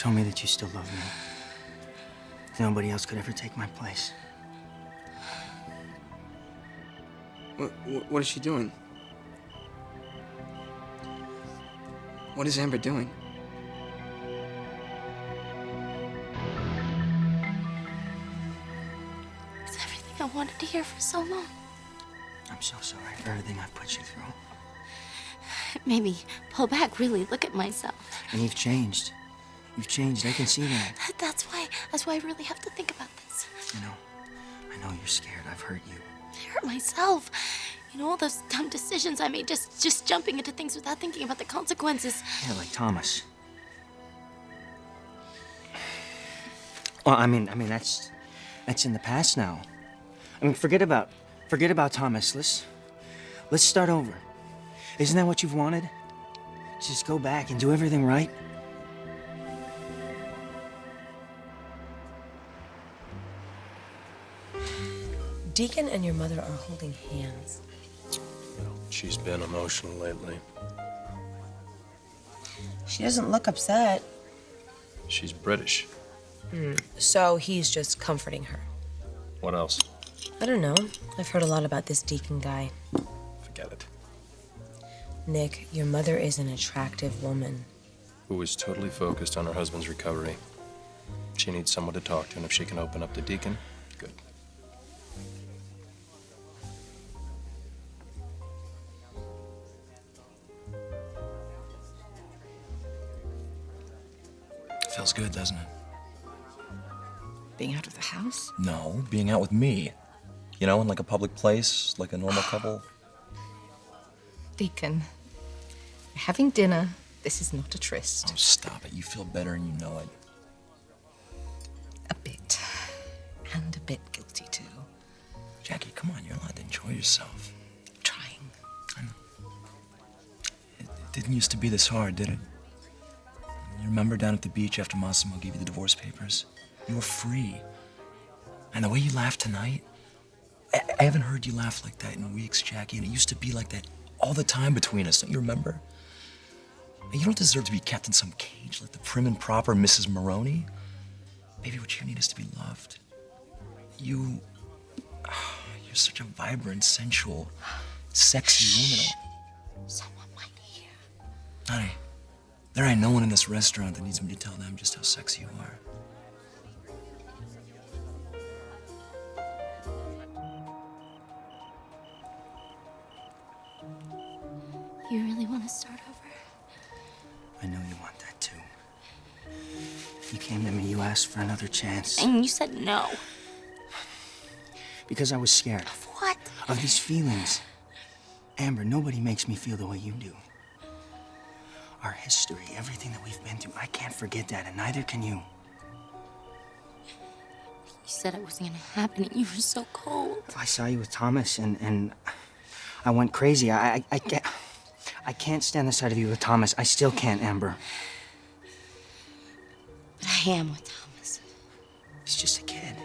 Show me that you still love me. Nobody else could ever take my place. What is she doing? What is Amber doing? It's everything I wanted to hear for so long. I'm so sorry for everything I've put you through. It made me pull back, really look at myself. And you've changed. You've changed, I can see that. That's why I really have to think about this. You know, I know you're scared. I've hurt you. I hurt myself. You know, all those dumb decisions I made, just jumping into things without thinking about the consequences. Yeah, like Thomas. Well, I mean, that's in the past now. I mean, forget about Thomas. Let's start over. Isn't that what you've wanted? Just go back and do everything right. Deacon and your mother are holding hands. She's been emotional lately. She doesn't look upset. She's British. So he's just comforting her. What else? I don't know. I've heard a lot about this Deacon guy. Forget it. Nick, your mother is an attractive woman. Who is totally focused on her husband's recovery. She needs someone to talk to, and if she can open up to Deacon, good. Feels good, doesn't it? Being out of the house? No, being out with me. You know, in like a public place, like a normal couple. Deacon, we're having dinner. This is not a tryst. Oh, stop it. You feel better and you know it. A bit. And a bit guilty, too. Jackie, come on. You're allowed to enjoy yourself. Trying. I know. It didn't used to be this hard, did it? You remember down at the beach after Massimo gave you the divorce papers? You were free. And the way you laughed tonight, I haven't heard you laugh like that in weeks, Jackie, and it used to be like that all the time between us. Don't you remember? You don't deserve to be kept in some cage like the prim and proper Mrs. Marone. Baby, what you need is to be loved. You're such a vibrant, sensual, sexy woman. Someone might hear. Honey, there ain't no one in this restaurant that needs me to tell them just how sexy you are. You really want to start over? I know you want that too. You came to me, you asked for another chance. And you said no. Because I was scared. Of what? Of these feelings. Amber, nobody makes me feel the way you do. Our history, everything that we've been through, I can't forget that, and neither can you. You said it wasn't gonna happen, and you were so cold. I saw you with Thomas, and I went crazy. I can't stand the sight of you with Thomas. I still can't, Amber. But I am with Thomas. He's just a kid.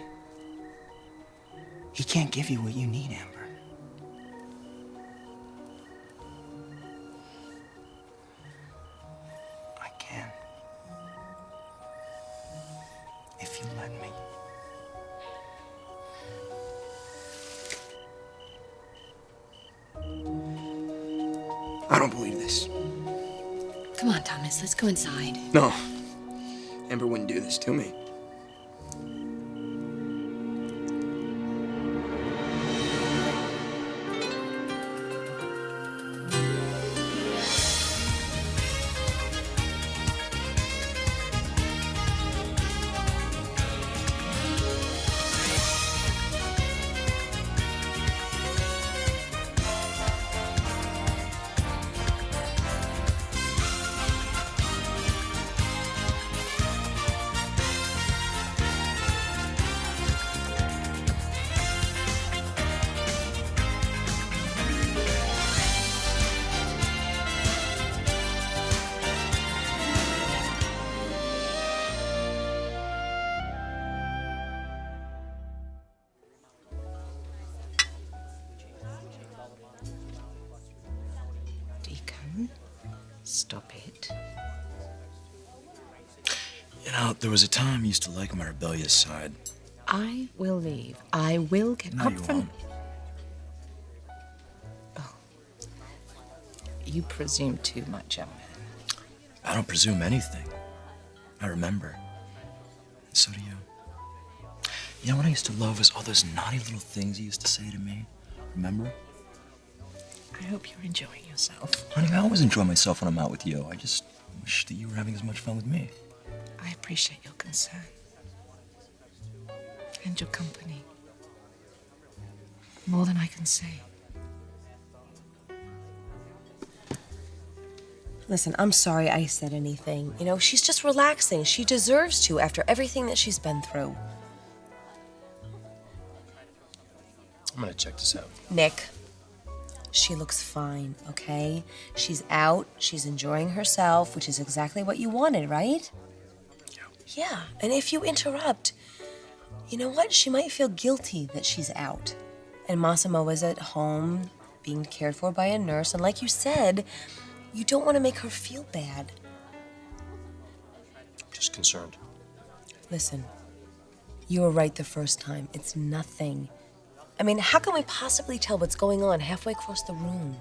He can't give you what you need, Amber. I can. If you let me. I don't believe this. Come on, Thomas, let's go inside. No. Amber wouldn't do this to me. Deacon, stop it. You know, there was a time you used to like my rebellious side. I will leave. I will get No, up you from... won't. Oh. You presume too much, young man. I don't presume anything. I remember. And so do you. You know what I used to love was all those naughty little things you used to say to me. Remember? I hope you're enjoying yourself. Honey, I always enjoy myself when I'm out with you. I just wish that you were having as much fun with me. I appreciate your concern. And your company. More than I can say. Listen, I'm sorry I said anything. You know, she's just relaxing. She deserves to after everything that she's been through. I'm gonna check this out. Nick, she looks fine, okay? She's out, she's enjoying herself, which is exactly what you wanted, right? Yeah, and if you interrupt, you know what? She might feel guilty that she's out. And Massimo is at home, being cared for by a nurse, and like you said, you don't want to make her feel bad. Just concerned. Listen, you were right the first time. It's nothing. I mean, how can we possibly tell what's going on halfway across the room?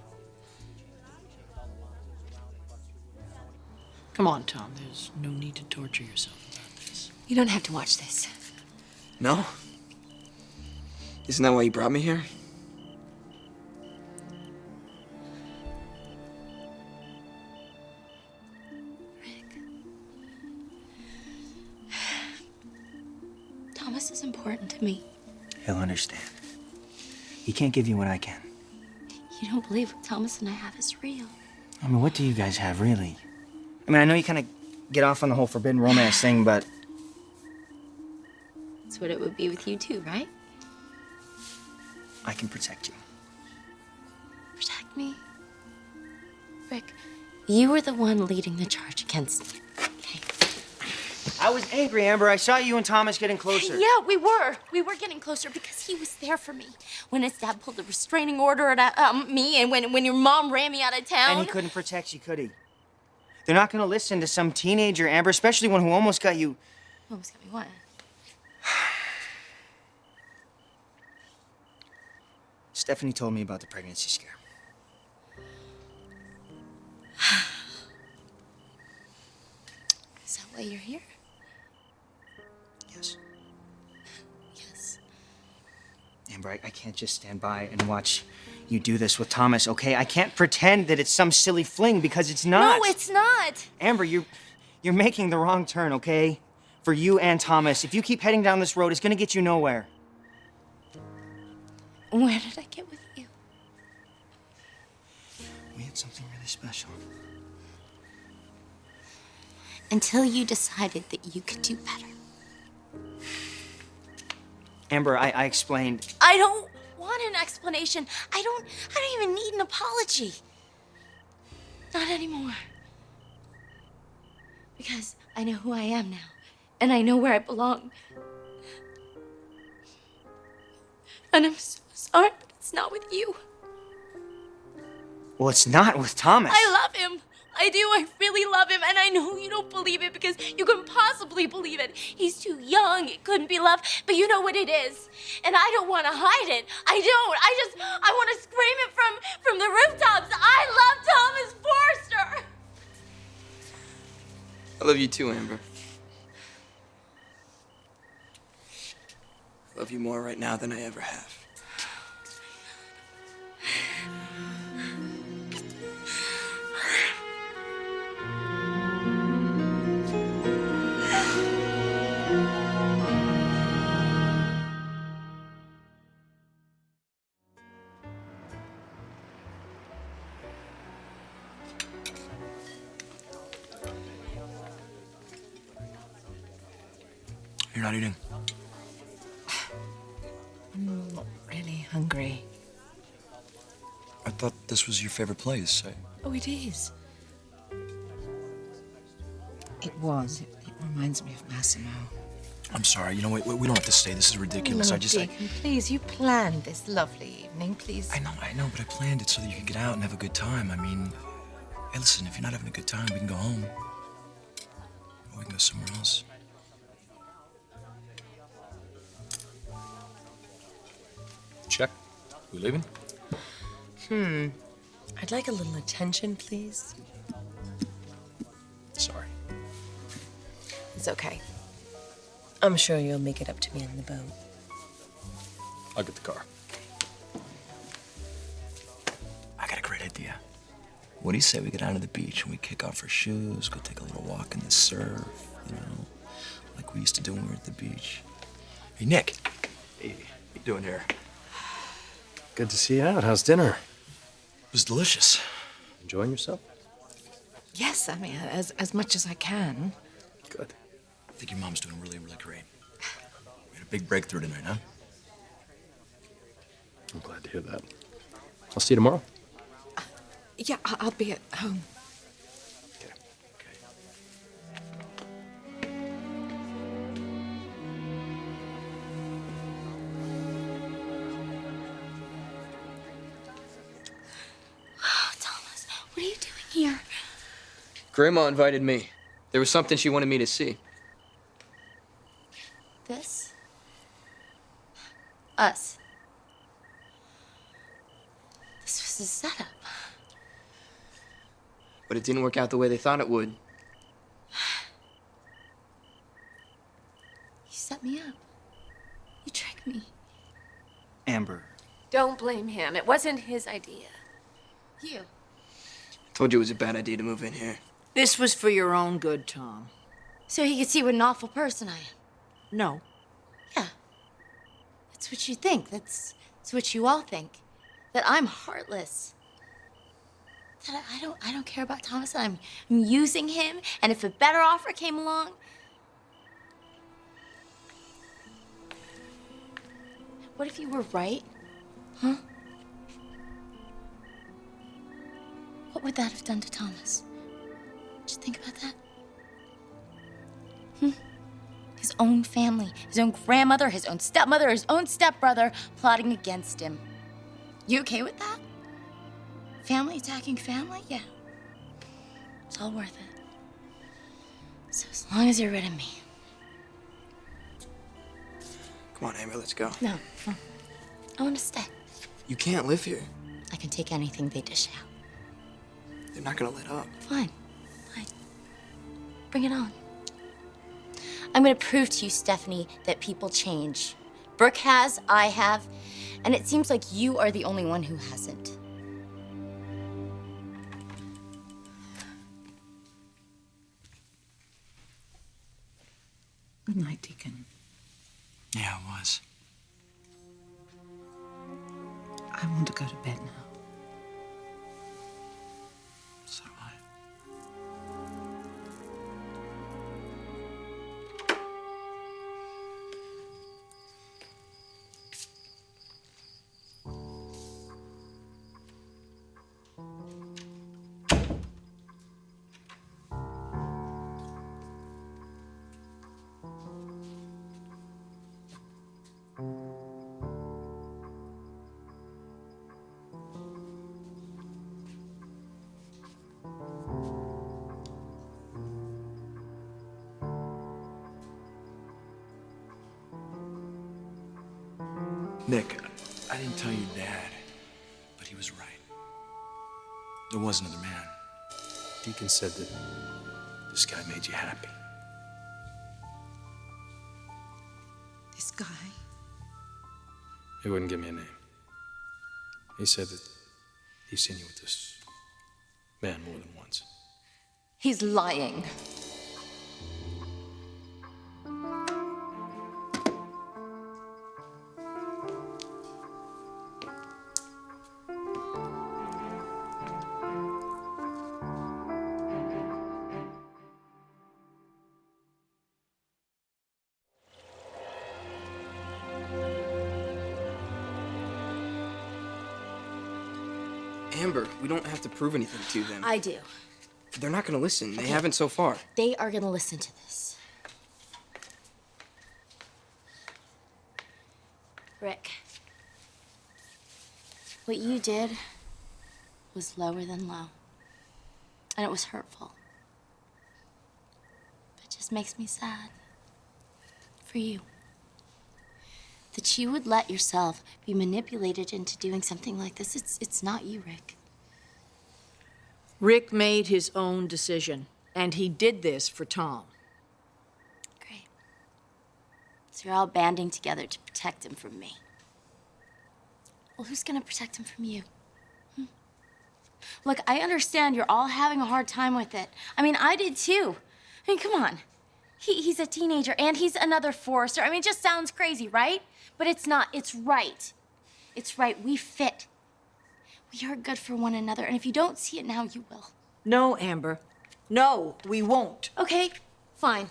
Come on, Tom. There's no need to torture yourself about this. You don't have to watch this. No? Isn't that why you brought me here? Rick. Thomas is important to me. He'll understand. He can't give you what I can. You don't believe what Thomas and I have is real. I mean, what do you guys have, really? I mean, I know you kind of get off on the whole forbidden romance thing, but... That's what it would be with you too, right? I can protect you. Protect me? Rick, you were the one leading the charge against me. Okay. I was angry, Amber. I saw you and Thomas getting closer. Yeah, we were. We were getting closer because he was there for me. When his dad pulled a restraining order at me, and when your mom ran me out of town. And he couldn't protect you, could he? They're not gonna listen to some teenager, Amber, especially one who almost got you. Almost got me what? Stephanie told me about the pregnancy scare. Is that why you're here? Yes. Yes. Amber, I can't just stand by and watch you do this with Thomas, okay? I can't pretend that it's some silly fling because it's not. No, it's not. Amber, you're making the wrong turn, okay? For you and Thomas. If you keep heading down this road, it's gonna get you nowhere. Where did I get with you? We had something really special. Until you decided that you could do better. Amber, I explained. I don't want an explanation. I don't even need an apology. Not anymore. Because I know who I am now. And I know where I belong. And I'm so sorry, but it's not with you. Well, it's not with Thomas. I love him. I do. I really love him. And I know you don't believe it because you couldn't possibly believe it. He's too young. It couldn't be love. But you know what it is. And I don't want to hide it. I don't. I want to scream it from the rooftops. I love Thomas Forster. I love you too, Amber. I love you more right now than I ever have. You're not eating. I'm not really hungry. I thought this was your favorite place. Oh, it is. It was. It reminds me of Massimo. I'm sorry. You know, we don't have to stay. This is ridiculous. No, Deacon, please, you planned this lovely evening, please. I know, but I planned it so that you could get out and have a good time. I mean, hey, listen, if you're not having a good time, we can go home. Or we can go somewhere else. We leaving? I'd like a little attention, please. Sorry. It's okay. I'm sure you'll make it up to me on the boat. I'll get the car. I got a great idea. What do you say we get down to the beach and we kick off our shoes, go take a little walk in the surf, you know, like we used to do when we were at the beach? Hey, Nick. Hey, what you doing here? Good to see you out. How's dinner? It was delicious. Enjoying yourself? Yes, I mean, as much as I can. Good. I think your mom's doing really, really great. We had a big breakthrough tonight, huh? I'm glad to hear that. I'll see you tomorrow. Yeah, I'll be at home. Okay. Oh, Thomas, what are you doing here? Grandma invited me. There was something she wanted me to see. This? Us. This was a setup. But it didn't work out the way they thought it would. You set me up. You tricked me. Amber, Don't blame him. It wasn't his idea. You. Told you it was a bad idea to move in here. This was for your own good, Tom. So he could see what an awful person I am. No. Yeah. That's what you think. That's what you all think. That I'm heartless. That I don't care about Thomas, and I'm using him, and if a better offer came along. What if you were right? Huh? What would that have done to Thomas? Did you think about that? His own family, his own grandmother, his own stepmother, his own stepbrother plotting against him. You okay with that? Family attacking family? Yeah. It's all worth it. So as long as you're rid of me. Come on, Amber, let's go. No. I want to stay. You can't live here. I can take anything they dish out. They're not gonna let up. Fine. Fine. Bring it on. I'm gonna prove to you, Stephanie, that people change. Brooke has, I have, and it seems like you are the only one who hasn't. Good night, Deacon. Yeah, it was. I want to go to bed now. So do I. Nick, I didn't tell your dad, but he was right. There was another man. Deacon said that this guy made you happy. This guy? He wouldn't give me a name. He said that he's seen you with this man more than once. He's lying. Amber, we don't have to prove anything to them. I do. They're not gonna listen. They haven't so far. They are gonna listen to this. Rick, what you did was lower than low. And it was hurtful. It just makes me sad. For you. That you would let yourself be manipulated into doing something like this, it's not you, Rick. Rick made his own decision, and he did this for Tom. Great. So you're all banding together to protect him from me. Well, who's gonna protect him from you? Look, I understand you're all having a hard time with it. I mean, I did too. I mean, come on. He's a teenager, and he's another Forrester. I mean, it just sounds crazy, right? But it's not. It's right. It's right. We fit. We are good for one another, and if you don't see it now, you will. No, Amber. No, we won't. Okay, fine.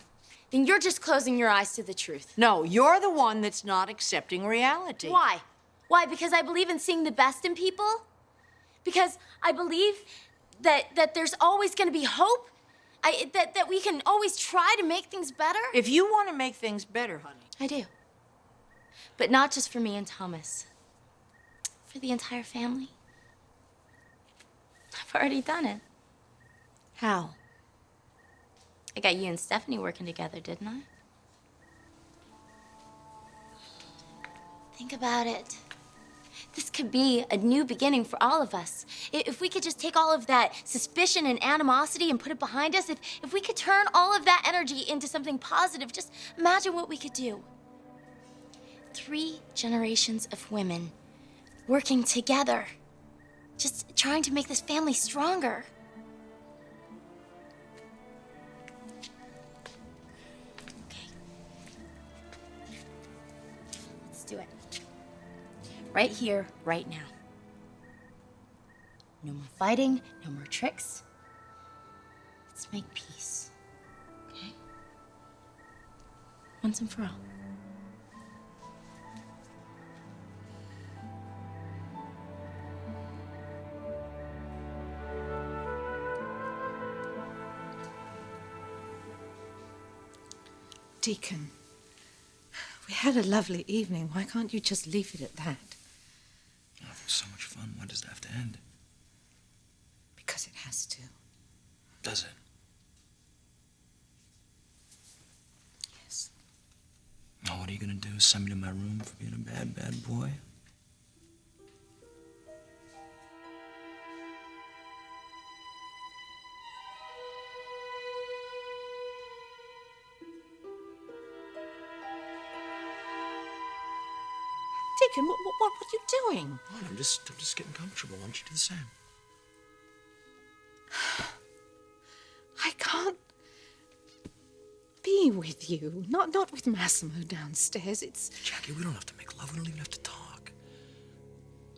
Then you're just closing your eyes to the truth. No, you're the one that's not accepting reality. Why? Why? Because I believe in seeing the best in people? Because I believe that there's always going to be hope? That we can always try to make things better? If you want to make things better, honey. I do. But not just for me and Thomas. For the entire family. I've already done it. How? I got you and Stephanie working together, didn't I? Think about it. This could be a new beginning for all of us. If we could just take all of that suspicion and animosity and put it behind us, if we could turn all of that energy into something positive, just imagine what we could do. 3 generations of women working together, just trying to make this family stronger. Okay. Let's do it. Right here, right now. No more fighting, no more tricks. Let's make peace, okay? Once and for all. Deacon, we had a lovely evening. Why can't you just leave it at that? Oh, it was so much fun. Why does it have to end? Because it has to. Does it? Yes. Oh, what are you gonna do? Send me to my room for being a bad, bad boy? Deacon, what are you doing? What? I'm just getting comfortable. Why don't you do the same? I can't be with you. Not with Massimo downstairs. It's... Jackie, we don't have to make love. We don't even have to talk.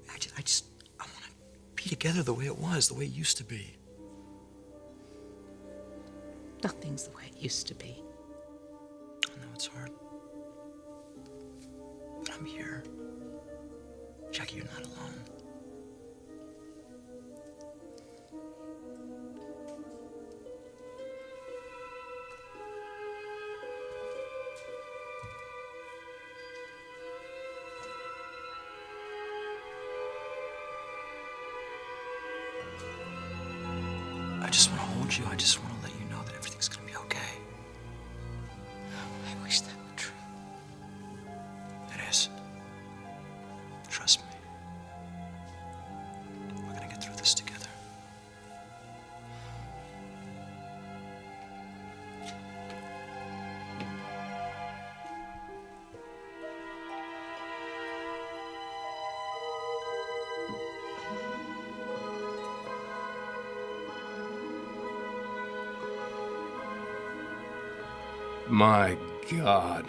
I want to be together the way it was, the way it used to be. Nothing's the way it used to be. I know it's hard. But I'm here. Jackie, you're not alone. I just want to hold you. I just want to let you know that everything's going to be okay. I wish that were true. It is. Trust me. We're going to get through this together. My God.